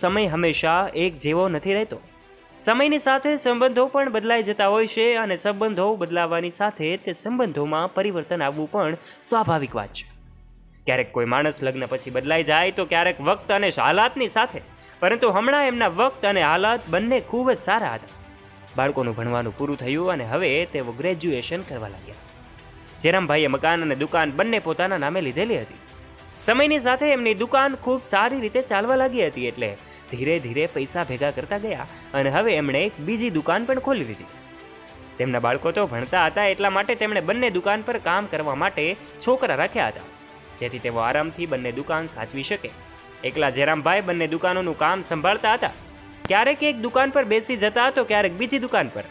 સમય હંમેશા એક જેવો નથી રહેતો. સમયની સાથે સંબંધો પણ બદલાઈ જતા હોય છે અને સંબંધો બદલાવાની સાથે તે સંબંધોમાં પરિવર્તન આવવું પણ સ્વાભાવિક વાત છે. ક્યારેક કોઈ માણસ લગ્ન પછી બદલાઈ જાય તો ક્યારેક વક્ત અને હાલાતની સાથે, પરંતુ હમણાં એમના વક્ત અને હાલાત બંને ખૂબ જ સારા હતા. બાળકોનું ભણવાનું પૂરું થયું અને હવે તેઓ ગ્રેજ્યુએશન કરવા લાગ્યા. જેરામભાઈએ મકાન અને દુકાન બંને પોતાના નામે લીધેલી હતી. સમયની સાથે એમની દુકાન ખૂબ સારી રીતે ચાલવા લાગી હતી, એટલે ધીરે ધીરે પૈસા ભેગા કરતા ગયા અને હવે એમણે એક બીજી દુકાન પણ ખોલી લીધી. તેમના બાળકો તો ભણતા હતા, એટલા માટે તેમણે બંને દુકાન પર કામ કરવા માટે છોકરા રાખ્યા હતા, જેથી તેઓ આરામથી બંને દુકાન સાચવી શકે. એકલા જેરામભાઈ બંને દુકાનોનું કામ સંભાળતા હતા. ક્યારેક એક દુકાન પર બેસી જતા તો ક્યારેક બીજી દુકાન પર.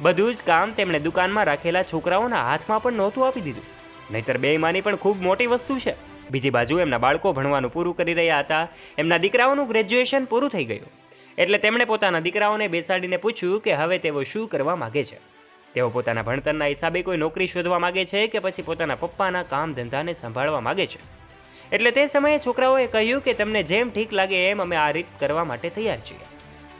બધું જ કામ તેમણે દુકાનમાં રાખેલા છોકરાઓના હાથમાં પણ નહોતું આપી દીધું, નહીતર બેઈમાની પણ ખૂબ મોટી વસ્તુ છે. બીજી બાજુ એમના બાળકો ભણવાનું પૂરું કરી રહ્યા હતા. એમના દીકરાઓનું ગ્રેજ્યુએશન પૂરું થઈ ગયું, એટલે તેમણે પોતાના દીકરાઓને બેસાડીને પૂછ્યું કે હવે તેઓ શું કરવા માગે છે. તેઓ પોતાના ભણતરના હિસાબે કોઈ નોકરી શોધવા માગે છે કે પછી પોતાના પપ્પાના કામ ધંધાને સંભાળવા માગે છે. એટલે તે સમયે છોકરાઓએ કહ્યું કે તમને જેમ ઠીક લાગે એમ અમે આ રીત કરવા માટે તૈયાર છીએ,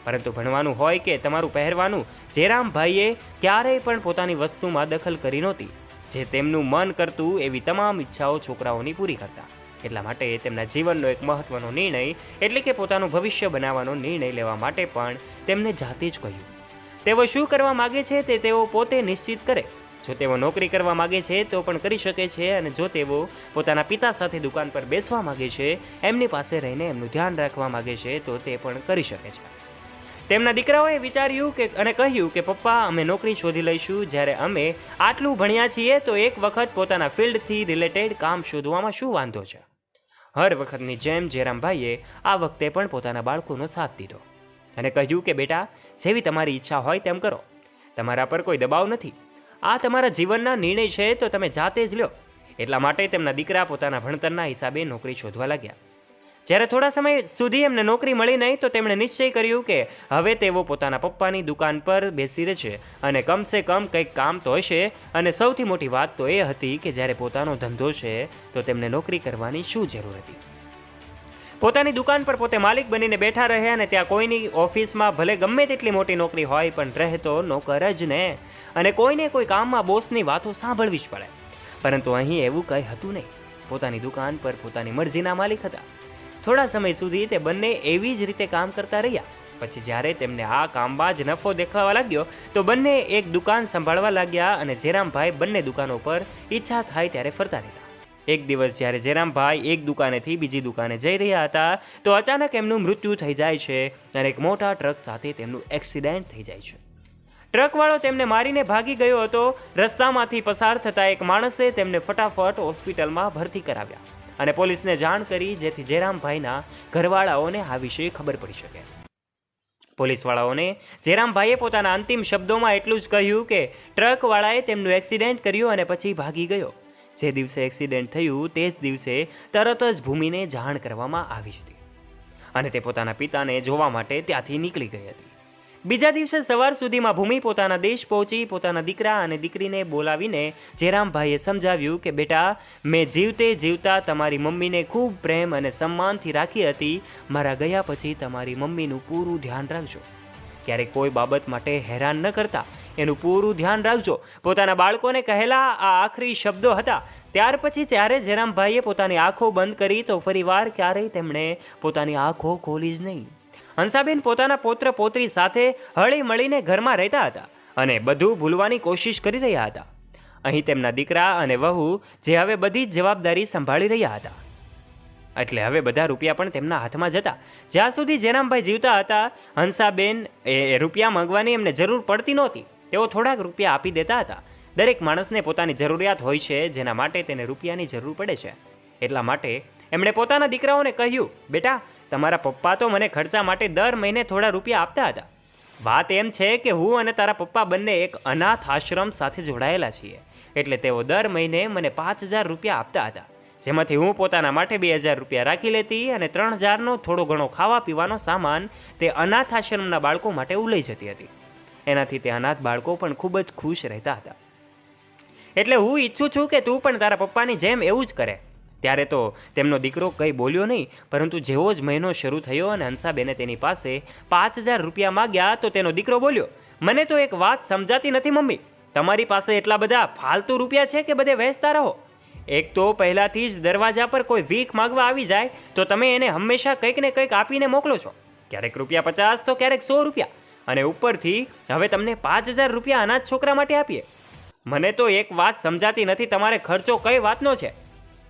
પરંતુ ભણવાનું હોય કે તમારું પહેરવાનું, જેરામભાઈએ ક્યારેય પણ પોતાની વસ્તુમાં દખલ કરી નહોતી. જે તેમનું મન કરતું એવી તમામ ઈચ્છાઓ છોકરાઓની પૂરી કરતા. એટલા માટે તેમના જીવનનો એક મહત્વનો નિર્ણય એટલે કે પોતાનું ભવિષ્ય બનાવવાનો નિર્ણય લેવા માટે પણ તેમને જાતે જ કહ્યું. તેઓ શું કરવા માગે છે તે તેઓ પોતે નિશ્ચિત કરે. જો તેઓ નોકરી કરવા માગે છે તો પણ કરી શકે છે, અને જો તેઓ પોતાના પિતા સાથે દુકાન પર બેસવા માગે છે, એમની પાસે રહીને એમનું ધ્યાન રાખવા માગે છે, તો તે પણ કરી શકે છે. તેમના દીકરાઓએ વિચાર્યું અને કહ્યું કે પપ્પા, અમે નોકરી શોધી લઈશું. જ્યારે અમે આટલું ભણ્યા છીએ તો એક વખત પોતાના ફિલ્ડથી રિલેટેડ કામ શોધવામાં શું વાંધો છે. હર વખતની જેમ જેરામભાઈએ આ વખતે પણ પોતાના બાળકોનો સાથ દીધો અને કહ્યું કે બેટા, જેવી તમારી ઈચ્છા હોય તેમ કરો. તમારા પર કોઈ દબાવ નથી. આ તમારા જીવનના નિર્ણય છે તો તમે જાતે જ લ્યો. એટલા માટે તેમના દીકરા પોતાના ભણતરના હિસાબે નોકરી શોધવા લાગ્યા. જ્યારે થોડા સમય સુધી એમને નોકરી મળી નહીં તો તેમણે નિશ્ચય કર્યું કે હવે તેઓ પોતાના પપ્પાની દુકાન પર બેસી રહેશે અને કમસે કમ કંઈક કામ તો હશે. અને સૌથી મોટી વાત તો એ હતી કે જ્યારે પોતાનો ધંધો છે તો તેમને નોકરી કરવાની શું જરૂર હતી. પોતાની દુકાન પર પોતે માલિક બનીને બેઠા રહે અને ત્યાં કોઈની ઓફિસમાં ભલે ગમે તેટલી મોટી નોકરી હોય પણ રહેતો નોકર જ ને, અને કોઈને કોઈ કામમાં બોસની વાતો સાંભળવી જ પડે. પરંતુ અહીં એવું કંઈ હતું નહીં. પોતાની દુકાન પર પોતાની મરજીના માલિક હતા. થોડા સમય સુધી તે બંને એવી જ રીતે કામ કરતા રહ્યા. પછી જ્યારે તેમને આ કામમાં જ નફો દેખાવા લાગ્યો તો બંને એક દુકાન સંભાળવા લાગ્યા અને જેરામભાઈ બંને દુકાનો પર ઈચ્છા થાય ત્યારે ફરતા રહેતા. એક દિવસ જ્યારે જેરામભાઈ એક દુકાનેથી બીજી દુકાને જઈ રહ્યા હતા તો અચાનક એમનું મૃત્યુ થઈ જાય છે અને એક મોટા ટ્રક સાથે તેમનું એક્સિડન્ટ થઈ જાય છે. ટ્રકવાળો તેમને મારીને ભાગી ગયો હતો. રસ્તામાંથી પસાર થતા એક માણસે તેમને ફટાફટ હોસ્પિટલમાં ભરતી કરાવ્યા અને પોલીસને જાણ કરી, જેથી જેરામભાઈના ઘરવાળાઓને આ વિશે ખબર પડી શકે. પોલીસવાળાઓને જેરામભાઈએ પોતાના અંતિમ શબ્દોમાં એટલું જ કહ્યું કે ટ્રકવાળાએ તેમનું એક્સિડન્ટ કર્યું અને પછી ભાગી ગયો. જે દિવસે એક્સિડન્ટ થયું તે જ દિવસે તરત જ ભૂમિને જાણ કરવામાં આવી હતી અને તે પોતાના પિતાને જોવા માટે ત્યાંથી નીકળી ગઈ હતી. બીજા દિવસે સવાર સુધીમાં ભૂમિ પોતાના દેશ પહોંચી. પોતાના દીકરા અને દીકરીને બોલાવીને જેરામભાઈએ સમજાવ્યું કે બેટા, મેં જીવતે જીવતા તમારી મમ્મીને ખૂબ પ્રેમ અને સન્માનથી રાખી હતી. મારા ગયા પછી તમારી મમ્મીનું પૂરું ધ્યાન રાખજો. ક્યારેક કોઈ બાબત માટે હેરાન ન કરતા, એનું પૂરું ધ્યાન રાખજો. પોતાના બાળકોને કહેલા આ આખરી શબ્દો હતા. ત્યાર પછી જ્યારે જેરામભાઈએ પોતાની આંખો બંધ કરી તો ફરીવાર ક્યારેય તેમણે પોતાની આંખો ખોલી જ નહીં. હંસાબેન પોતાના પૌત્ર પૌત્રી સાથે હળી મળીને ઘરમાં રહેતા હતા અને બધું ભૂલવાની કોશિશ કરી રહ્યા હતા. અહીં તેમના દીકરા અને વહુ જે હવે બધી જ જવાબદારી સંભાળી રહ્યા હતા, એટલે હવે બધા રૂપિયા પણ તેમના હાથમાં જતા. જ્યાં સુધી જેરામભાઈ જીવતા હતા હંસાબેન એ રૂપિયા માંગવાની એમને જરૂર પડતી નહોતી. તેઓ થોડાક રૂપિયા આપી દેતા હતા. દરેક માણસને પોતાની જરૂરિયાત હોય છે જેના માટે તેને રૂપિયાની જરૂર પડે છે. એટલા માટે એમણે પોતાના દીકરાઓને કહ્યું, બેટા, તમારા પપ્પા તો મને ખર્ચા માટે દર મહિને થોડા રૂપિયા આપતા હતા. વાત એમ છે કે હું અને તારા પપ્પા બંને એક અનાથ આશ્રમ સાથે જોડાયેલા છીએ, એટલે તેઓ દર મહિને મને 5,000 રૂપિયા આપતા હતા, જેમાંથી હું પોતાના માટે 2,000 રૂપિયા રાખી લેતી અને 3,000નો થોડો ઘણો ખાવા પીવાનો સામાન તે અનાથ આશ્રમના બાળકો માટે લઈ જતી હતી. એનાથી તે અનાથ બાળકો પણ ખૂબ જ ખુશ રહેતા હતા. એટલે હું ઈચ્છું છું કે તું પણ તારા પપ્પાની જેમ એવું જ કરે. ત્યારે તો તેમનો દીકરો કંઈ બોલ્યો નહીં, પરંતુ જેવો જ મહિનો શરૂ થયો અને હંસાબેને તેની પાસે 5,000 રૂપિયા માગ્યા તો તેનો દીકરો બોલ્યો, મને તો એક વાત સમજાતી નથી મમ્મી, તમારી પાસે એટલા બધા ફાલતુ રૂપિયા છે કે બધે વહેંચતા રહો? એક તો પહેલાંથી જ દરવાજા પર કોઈ ભીખ માગવા આવી જાય તો તમે એને હંમેશા કંઈક ને કંઈક આપીને મોકલો છો, ક્યારેક ₹50 તો ક્યારેક 100 રૂપિયા, અને ઉપરથી હવે તમને 5,000 રૂપિયા અનાથ છોકરા માટે આપીએ. મને તો એક વાત સમજાતી નથી, તમારે ખર્ચો કઈ વાતનો છે?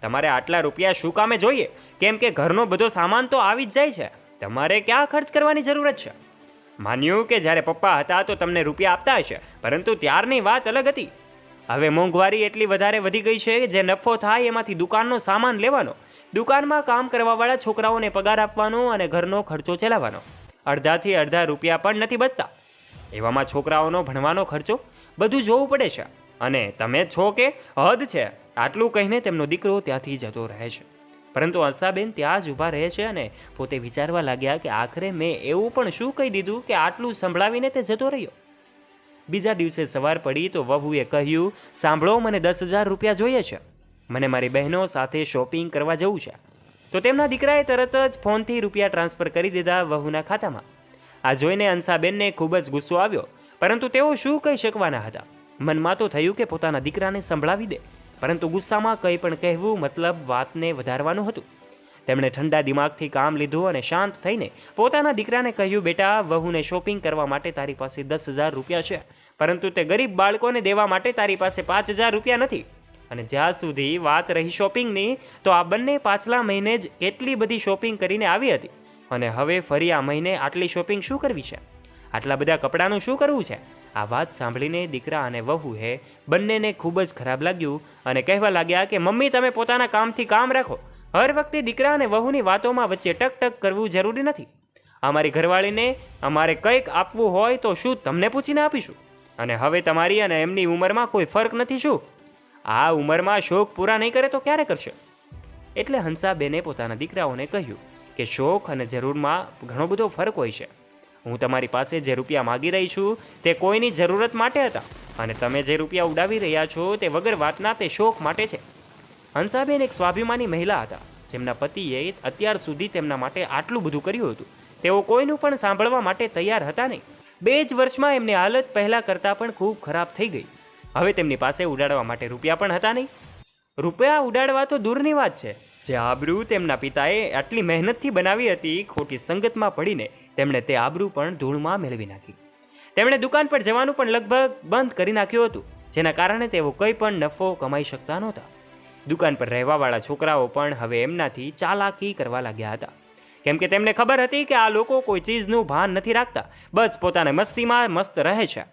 તમારે આટલા રૂપિયા શું કામે જોઈએ? કેમ કે ઘરનો બધો સામાન તો આવી જ જાય છે, તમારે ક્યાં ખર્ચ કરવાની જરૂરત છે? માન્યું કે જ્યારે પપ્પા હતા તો તમને રૂપિયા આપતા હશે, પરંતુ ત્યારની વાત અલગ હતી. હવે મોંઘવારી એટલી વધારે વધી ગઈ છે કે જે નફો થાય એમાંથી દુકાનનો સામાન લેવાનો, દુકાનમાં કામ કરવાવાળા છોકરાઓને પગાર આપવાનો અને ઘરનો ખર્ચો ચલાવવાનો. અડધાથી અડધા રૂપિયા પણ નથી બચતા. એવામાં છોકરાઓનો ભણવાનો ખર્ચો બધું જોવું પડે છે, અને તમે છો કે હદ છે. આટલું કહીને તેમનો દીકરો ત્યાંથી જતો રહે છે. પરંતુ હંસાબેન ત્યાં જ ઊભા રહે છે અને પોતે વિચારવા લાગ્યા કે આખરે મેં એવું પણ શું કહી દીધું કે આટલું સંભળાવીને તે જતો રહ્યો. બીજા દિવસે સવાર પડી તો વહુએ કહ્યું, સાંભળો, મને 10,000 રૂપિયા જોઈએ છે, મને મારી બહેનો સાથે શોપિંગ કરવા જવું છે. તો તેમના દીકરાએ તરત જ ફોનથી રૂપિયા ટ્રાન્સફર કરી દીધા વહુના ખાતામાં. આ જોઈને હંસાબેનને ખૂબ જ ગુસ્સો આવ્યો, પરંતુ તેઓ શું કહી શકવાના હતા? મનમાં તો થયું કે પોતાના દીકરાને સંભળાવી દે, પરંતુ ગુસ્સામાં કંઈ પણ કહેવું મતલબ વાતને વધારવાનું હતું. તેમણે ઠંડા દિમાગથી કામ લીધું અને શાંત થઈને પોતાના દીકરાને કહ્યું, બેટા, વહુને શોપિંગ કરવા માટે તારી પાસે 10,000 રૂપિયા છે, પરંતુ તે ગરીબ બાળકોને દેવા માટે તારી પાસે 5,000 રૂપિયા નથી. અને જ્યાં સુધી વાત રહી શોપિંગની, તો આ બંને પાછલા મહિને જ કેટલી બધી શોપિંગ કરીને આવી હતી, અને હવે ફરી આ મહિને આટલી શોપિંગ શું કરવી છે? આટલા બધા કપડાનું શું કરવું છે? આ વાત સાંભળીને દીકરા અને વહુએ બંનેને ખૂબ જ ખરાબ લાગ્યું અને કહેવા લાગ્યા કે મમ્મી, તમે પોતાના કામથી કામ રાખો. હર વખતે દીકરા અને વહુની વાતોમાં વચ્ચે ટક કરવું જરૂરી નથી. અમારી ઘરવાળીને અમારે કંઈક આપવું હોય તો શું તમને પૂછીને આપીશું? અને હવે તમારી અને એમની ઉંમરમાં કોઈ ફરક નથી શું? આ ઉંમરમાં શોખ પૂરા નહીં કરે તો ક્યારે કરશે? એટલે હંસાબેને પોતાના દીકરાઓને કહ્યું કે શોખ અને જરૂરમાં ઘણો બધો ફરક હોય છે. હું તમારી પાસે જે રૂપિયા માગી રહી છું તે કોઈની જરૂરત માટે હતા, અને તમે જે રૂપિયા ઉડાવી રહ્યા છો તે વગર વાતના તે શોખ માટે છે. હંસાબેન એક સ્વાભિમાની મહિલા હતા, જેમના પતિએ અત્યાર સુધી તેમના માટે આટલું બધું કર્યું હતું. તેઓ કોઈનું પણ સાંભળવા માટે તૈયાર હતા નહીં. 2 જ વર્ષમાં એમની હાલત પહેલાં કરતાં પણ ખૂબ ખરાબ થઈ ગઈ. હવે તેમની પાસે ઉડાડવા માટે રૂપિયા પણ હતા નહીં. રૂપિયા ઉડાડવા તો દૂરની વાત છે, જે આબરૂ તેમના પિતાએ આટલી મહેનતથી બનાવી હતી, ખોટી સંગતમાં પડીને તેમણે તે આબરૂ પણ ધૂળમાં મેળવી નાખી. તેમણે દુકાન પર જવાનું પણ લગભગ બંધ કરી નાખ્યું હતું, જેના કારણે તેઓ કંઈ પણ નફો કમાઈ શકતા નહોતા. દુકાન પર રહેવાવાળા છોકરાઓ પણ હવે એમનાથી ચાલાકી કરવા લાગ્યા હતા, કેમ કે તેમને ખબર હતી કે આ લોકો કોઈ ચીજનું ભાન નથી રાખતા, બસ પોતાને મસ્તીમાં મસ્ત રહે છે.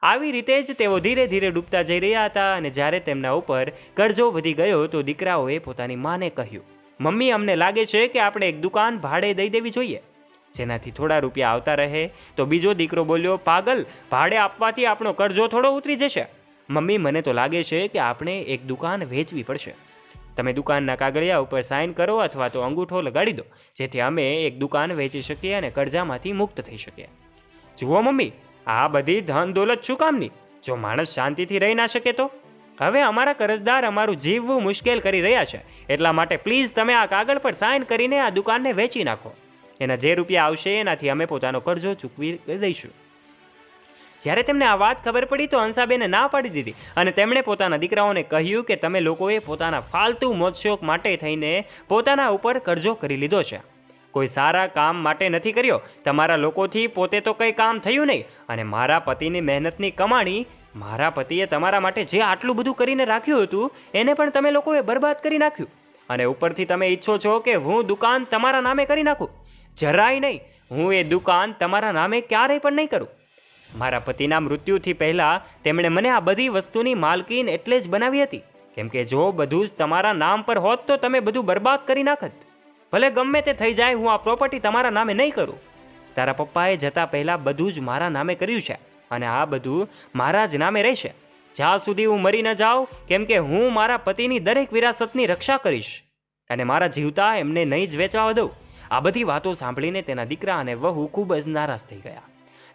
આવી રીતે જ તેઓ ધીરે ધીરે ડૂબતા જઈ રહ્યા હતા. અને જ્યારે તેમના ઉપર કરજો વધી ગયો તો દીકરાઓએ પોતાની માને કહ્યું, મમ્મી, અમને લાગે છે કે આપણે એક દુકાન ભાડે દઈ દેવી જોઈએ, જેનાથી થોડા રૂપિયા આવતા રહે. તો બીજો દીકરો બોલ્યો, પાગલ, ભાડે આપવાથી આપણો કરજો થોડો ઉતરી જશે. મમ્મી, મને તો લાગે છે કે આપણે એક દુકાન વેચવી પડશે. તમે દુકાનના કાગળિયા ઉપર સાઇન કરો અથવા તો અંગૂઠો લગાડી દો, જેથી અમે એક દુકાન વેચી શકીએ અને કરજામાંથી મુક્ત થઈ શકીએ. જુઓ મમ્મી, આ બધી ધન દોલત શું કામની? જો માણસ શાંતિથી રહી ના શકે તો? હવે અમારા કરજદાર અમારું જીવવું મુશ્કેલ કરી રહ્યા છે, એટલા માટે પ્લીઝ તમે આ કાગળ પર સાઇન કરીને આ દુકાનને વેચી નાખો. એના જે રૂપિયા આવશે એનાથી અમે પોતાનો કરજો ચૂકવી દઈશું. જ્યારે તેમને આ વાત ખબર પડી તો હંસાબેને ના પાડી દીધી, અને તેમણે પોતાના દીકરાઓને કહ્યું કે તમે લોકોએ પોતાના ફાલતુ મોજશોખ માટે થઈને પોતાના ઉપર કરજો કરી લીધો છે, કોઈ સારા કામ માટે નથી કર્યો. તમારા લોકોથી પોતે તો કંઈ કામ થયું નહીં, અને મારા પતિની મહેનતની કમાણી, મારા પતિએ તમારા માટે જે આટલું બધું કરીને રાખ્યું હતું એને પણ તમે લોકોએ બરબાદ કરી નાખ્યું. અને ઉપરથી તમે ઈચ્છો છો કે હું દુકાન તમારા નામે કરી નાખું? જરાય નહીં. હું એ દુકાન તમારા નામે ક્યારેય પણ નહીં કરું. મારા પતિના મૃત્યુથી પહેલાં તેમણે મને આ બધી વસ્તુની માલકીન એટલે જ બનાવી હતી, કેમ કે જો બધું જ તમારા નામ પર હોત તો તમે બધું બરબાદ કરી નાખત. ભલે ગમે તે થઈ જાય, હું આ પ્રોપર્ટી તમારા નામે નહીં કરું. તારા પપ્પાએ જતા પહેલાં બધું જ મારા નામે કર્યું છે, અને આ બધું મારા જ નામે રહેશે જ્યાં સુધી હું મરી ન જાઉં, કેમ કે હું મારા પતિની દરેક વિરાસતની રક્ષા કરીશ અને મારા જીવતા એમને નહીં જ વેચવા દઉં. આ બધી વાતો સાંભળીને તેના દીકરા અને વહુ ખૂબ જ નારાજ થઈ ગયા.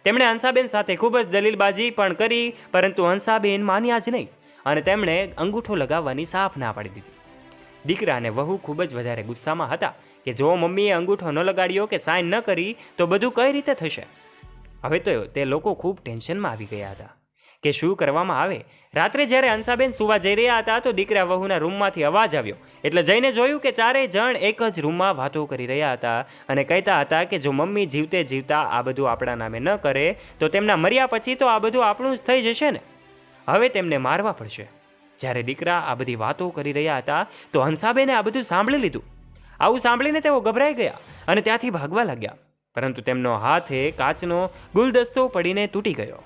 તેમણે હંસાબેન સાથે ખૂબ જ દલીલબાજી પણ કરી, પરંતુ હંસાબેન માન્યા જ નહીં, અને તેમણે અંગૂઠો લગાવવાની સાફ ના પાડી દીધી. દીકરા અને વહુ ખૂબ જ વધારે ગુસ્સામાં હતા કે જો મમ્મીએ અંગૂઠો ન લગાડ્યો કે સાઇન ન કરી તો બધું કઈ રીતે થશે. હવે તો તે લોકો ખૂબ ટેન્શનમાં આવી ગયા હતા કે શું કરવામાં આવે. રાત્રે જ્યારે હંસાબેન સુવા જઈ રહ્યા હતા તો દીકરા વહુના રૂમમાંથી અવાજ આવ્યો એટલે જઈને જોયું કે ચારેય જણ એક જ રૂમમાં વાતો કરી રહ્યા હતા અને કહેતા હતા કે જો મમ્મી જીવતે જીવતા આ બધું આપણા નામે ન કરે તો તેમના મર્યા પછી તો આ બધું આપણું જ થઈ જશે ને. હવે તેમને મારવા પડશે. જ્યારે દીકરા આ બધી વાતો કરી રહ્યા હતા તો હંસાબેને આ બધું સાંભળી લીધું. આવું સાંભળીને તેઓ ગભરાઈ ગયા અને ત્યાંથી ભાગવા લાગ્યા, પરંતુ તેમનો હાથે કાચનો ગુલદસ્તો પડીને તૂટી ગયો.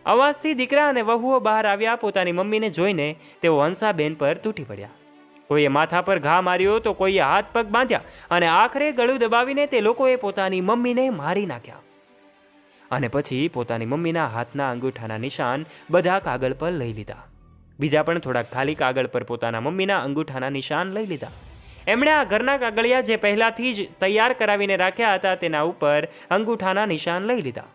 અવાજથી દીકરા અને વહુઓ બહાર આવ્યા. પોતાની મમ્મીને જોઈને તેઓ હંસાબેન પર તૂટી પડ્યા. કોઈએ માથા પર ઘા માર્યો તો કોઈએ હાથ પગ બાંધ્યા અને આખરે ગળું દબાવીને તે લોકોએ પોતાની મમ્મીને મારી નાખ્યા. અને પછી પોતાની મમ્મીના હાથના અંગૂઠાના નિશાન બધા કાગળ પર લઈ લીધા. બીજા પણ થોડાક ખાલી કાગળ પર પોતાના મમ્મીના અંગૂઠાના નિશાન લઈ લીધા. એમણે આ ઘરના કાગળિયા જે પહેલાંથી જ તૈયાર કરાવીને રાખ્યા હતા તેના ઉપર અંગૂઠાના નિશાન લઈ લીધા.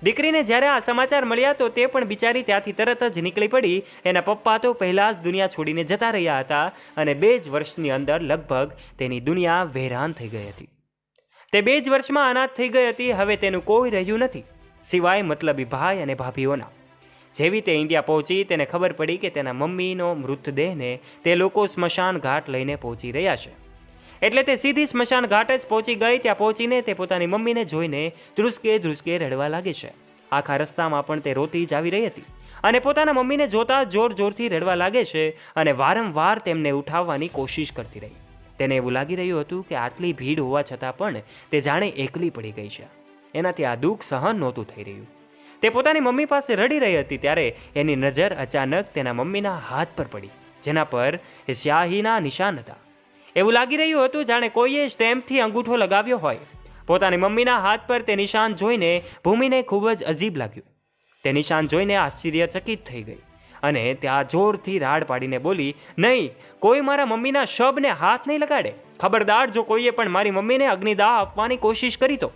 દીકરીને જ્યારે આ સમાચાર મળ્યા તો તે પણ બિચારી ત્યાંથી તરત જ નીકળી પડી. એના પપ્પા તો પહેલાં જ દુનિયા છોડીને જતા રહ્યા હતા અને 2 જ વર્ષની અંદર લગભગ તેની દુનિયા વેરાન થઈ ગઈ હતી. તે 2 જ વર્ષમાં અનાથ થઈ ગઈ હતી. હવે તેનું કોઈ રહ્યું નથી સિવાય મતલબી ભાઈ અને ભાભીઓના. જેવી તે ઇન્ડિયા પહોંચી તેને ખબર પડી કે તેના મમ્મીનો મૃતદેહને તે લોકો સ્મશાન ઘાટ લઈને પહોંચી રહ્યા છે. એટલે તે સીધી સ્મશાન ઘાટ જ પહોંચી ગઈ. ત્યાં પહોંચીને તે પોતાની મમ્મીને જોઈને ધ્રુસકે ધ્રુસકે રડવા લાગી છે. આખા રસ્તામાં પણ તે રોતી જ આવી રહી હતી અને પોતાના મમ્મીને જોતા જોર જોરથી રડવા લાગે છે અને વારંવાર તેમને ઉઠાવવાની કોશિશ કરતી રહી. તેને એવું લાગી રહ્યું હતું કે આટલી ભીડ હોવા છતાં પણ તે જાણે એકલી પડી ગઈ છે. એનાથી આ દુઃખ સહન નહોતું થઈ રહ્યું. તે પોતાની મમ્મી પાસે રડી રહી હતી ત્યારે એની નજર અચાનક તેના મમ્મીના હાથ પર પડી, જેના પર એ સ્યાહીના નિશાન હતા. એવું લાગી રહ્યું હતું જાણે કોઈએ સ્ટેમ્પથી અંગૂઠો લગાવ્યો હોય. પોતાની મમ્મીના હાથ પર તે નિશાન જોઈને ભૂમિને ખૂબ જ અજીબ લાગ્યું. તે નિશાન જોઈને આશ્ચર્યચકિત થઈ ગઈ અને ત્યાં જોરથી રાડ પાડીને બોલી, નહીં, કોઈ મારા મમ્મીના શબને હાથ નહીં લગાડે. ખબરદાર, જો કોઈએ પણ મારી મમ્મીને અગ્નિદાહ આપવાની કોશિશ કરી તો.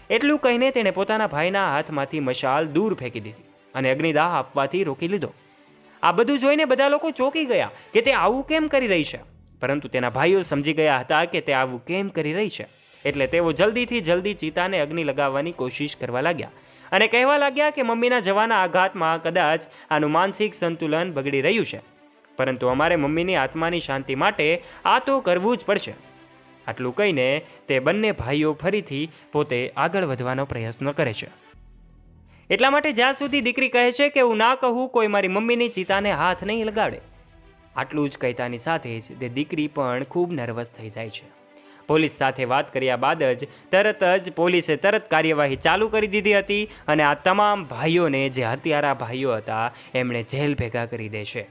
એટલું કહીને તેણે પોતાના ભાઈના હાથમાંથી મશાલ દૂર ફેંકી દીધી અને અગ્નિદાહ આપવાથી રોકી લીધો. આ બધું જોઈને બધા લોકો ચોંકી ગયા કે તે આવું કેમ કરી રહી છે. પરંતુ તેના ભાઈઓ સમજી ગયા હતા કે તે આવું કેમ કરી રહી છે. એટલે તેઓ જલ્દીથી જલ્દી ચિતાને અગ્નિ લગાવવાની કોશિશ કરવા લાગ્યા અને કહેવા લાગ્યા કે મમ્મીના જવાના આઘાતમાં કદાચ આનું માનસિક સંતુલન બગડી રહ્યું છે, પરંતુ અમારે મમ્મીની આત્માની શાંતિ માટે આ તો કરવું જ પડશે. આટલું કહીને તે બંને ભાઈઓ ફરીથી પોતે આગળ વધવાનો પ્રયત્ન કરે છે. એટલા માટે જ્યાં સુધી દીકરી કહે છે કે હું ના કહું, કોઈ મારી મમ્મીની ચિતાને હાથ નહીં લગાડે. આટલું જ કહેતાની સાથે જ તે દીકરી પણ ખૂબ નર્વસ થઈ જાય છે. પોલીસ સાથે વાત કર્યા બાદ જ પોલીસે તરત કાર્યવાહી ચાલુ કરી દીધી હતી અને આ તમામ ભાઈઓને જે હત્યારા ભાઈઓ હતા એમણે જેલ ભેગા કરી દેશે.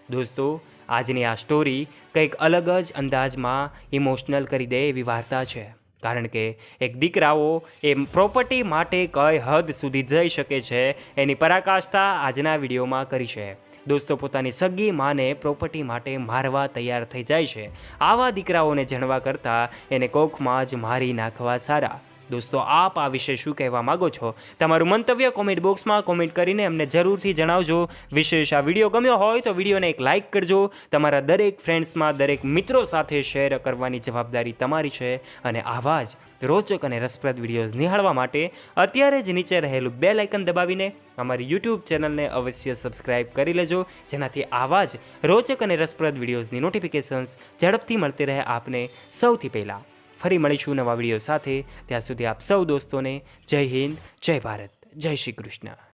દોસ્તો, આજની આ સ્ટોરી કંઈક અલગ જ અંદાજમાં ઇમોશનલ કરી દે એવી વાર્તા છે. કારણ કે એક દીકરાઓ એ પ્રોપર્ટી માટે કઈ હદ સુધી જઈ શકે છે એની પરાકાષ્ઠા આજના વિડીયોમાં કરી છે. દોસ્તો, પોતાની સગી માને પ્રોપર્ટી માટે મારવા તૈયાર થઈ જાય છે. આવા દીકરાઓને જણવા કરતાં એને કોખમાં જ મારી નાખવા સારા. દોસ્તો, આપ આ વિશે શું કહેવા માગો છો? તમારું મંતવ્ય કોમેન્ટ બોક્સમાં કોમેન્ટ કરીને અમને જરૂરથી જણાવજો. વિશેષ આ વિડીયો ગમ્યો હોય તો વિડીયોને એક લાઇક કરજો. તમારા દરેક ફ્રેન્ડ્સમાં, દરેક મિત્રો સાથે શેર કરવાની જવાબદારી તમારી છે. અને આવા જ રોચક અને રસપ્રદ વિડીયોઝ નિહાળવા માટે અત્યારે જ નીચે રહેલું બેલ આઇકન દબાવીને અમારી યુટ્યુબ ચેનલને અવશ્ય સબસ્ક્રાઇબ કરી લેજો, જેનાથી આવા જ રોચક અને રસપ્રદ વિડીયોઝની નોટિફિકેશન્સ ઝડપથી મળતી રહે આપને સૌથી પહેલાં. ફરી મળીશું નવા વિડીયો સાથે. ત્યાં સુધી આપ સૌ દોસ્તોને જય હિન્દ, જય ભારત, જય શ્રી કૃષ્ણ.